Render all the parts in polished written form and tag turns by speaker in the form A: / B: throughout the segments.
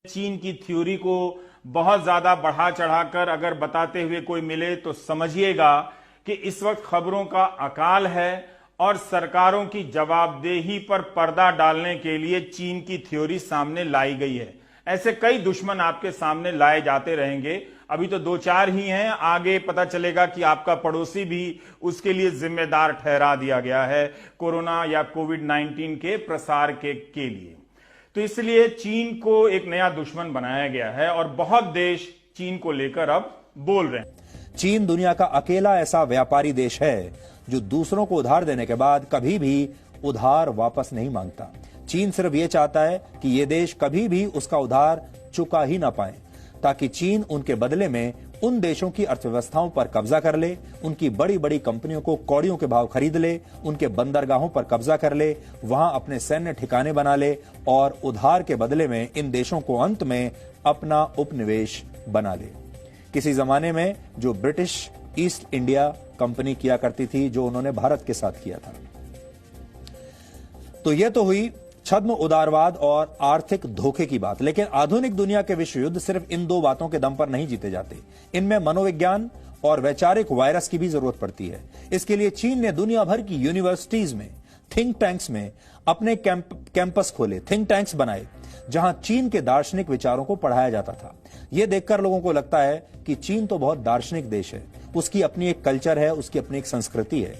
A: चीन की थ्योरी को बहुत ज्यादा बढ़ा चढ़ाकर अगर बताते हुए कोई मिले तो समझिएगा कि इस वक्त खबरों का अकाल है और सरकारों की जवाबदेही पर पर्दा डालने के लिए चीन की थ्योरी सामने लाई गई है। ऐसे कई दुश्मन आपके सामने लाए जाते रहेंगे। अभी तो दो चार ही हैं, आगे पता चलेगा कि आपका पड़ोसी भी उसके लिए जिम्मेदार ठहरा दिया गया है कोरोना या कोविड-19 के प्रसार के लिए। तो इसलिए चीन को एक नया दुश्मन बनाया गया है और बहुत देश चीन को लेकर अब बोल रहे हैं।
B: चीन दुनिया का अकेला ऐसा व्यापारी देश है जो दूसरों को उधार देने के बाद कभी भी उधार वापस नहीं मांगता। चीन सिर्फ ये चाहता है कि ये देश कभी भी उसका उधार चुका ही ना पाए, ताकि चीन उनके बदले में उन देशों की अर्थव्यवस्थाओं पर कब्जा कर ले, उनकी बड़ी बड़ी कंपनियों को कौड़ियों के भाव खरीद ले, उनके बंदरगाहों पर कब्जा कर ले, वहां अपने सैन्य ठिकाने बना ले और उधार के बदले में इन देशों को अंत में अपना उपनिवेश बना ले। किसी जमाने में जो ब्रिटिश ईस्ट इंडिया कंपनी किया करती थी, जो उन्होंने भारत के साथ किया था। तो यह तो हुई छद्म उदारवाद और आर्थिक धोखे की बात, लेकिन आधुनिक दुनिया के विश्व युद्ध सिर्फ इन दो बातों के दम पर नहीं जीते जाते। इनमें मनोविज्ञान और वैचारिक वायरस की भी जरूरत पड़ती है। इसके लिए चीन ने दुनिया भर की यूनिवर्सिटीज में, थिंक टैंक्स में अपने कैंपस खोले, थिंक टैंक्स बनाए, जहां चीन के दार्शनिक विचारों को पढ़ाया जाता था। यह देखकर लोगों को लगता है कि चीन तो बहुत दार्शनिक देश है, उसकी अपनी एक कल्चर है, उसकी अपनी एक संस्कृति है,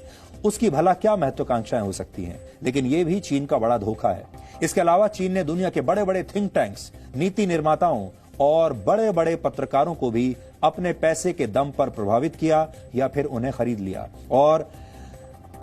B: उसकी भला क्या महत्वाकांक्षाएं हो सकती हैं। लेकिन यह भी चीन का बड़ा धोखा है। इसके अलावा चीन ने दुनिया के बड़े बड़े थिंक टैंक्स, नीति निर्माताओं और बड़े बड़े पत्रकारों को भी अपने पैसे के दम पर प्रभावित किया या फिर उन्हें खरीद लिया। और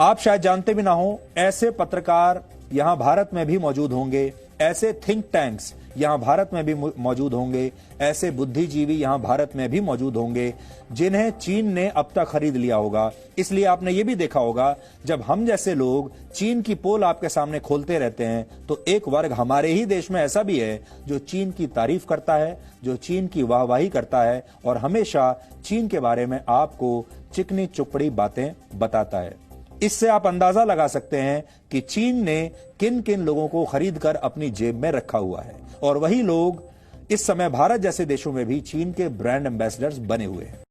B: आप शायद जानते भी ना हो, ऐसे पत्रकार यहां भारत में भी मौजूद होंगे, ऐसे थिंक टैंक्स यहां भारत में भी मौजूद होंगे, ऐसे बुद्धिजीवी यहां भारत में भी मौजूद होंगे जिन्हें चीन ने अब तक खरीद लिया होगा। इसलिए आपने यह भी देखा होगा, जब हम जैसे लोग चीन की पोल आपके सामने खोलते रहते हैं तो एक वर्ग हमारे ही देश में ऐसा भी है जो चीन की तारीफ करता है, जो चीन की वाहवाही करता है और हमेशा चीन के बारे में आपको चिकनी चुपड़ी बातें बताता है। इससे आप अंदाजा लगा सकते हैं कि चीन ने किन किन लोगों को खरीद कर अपनी जेब में रखा हुआ है, और वही लोग इस समय भारत जैसे देशों में भी चीन के ब्रांड एम्बेसडर्स बने हुए हैं।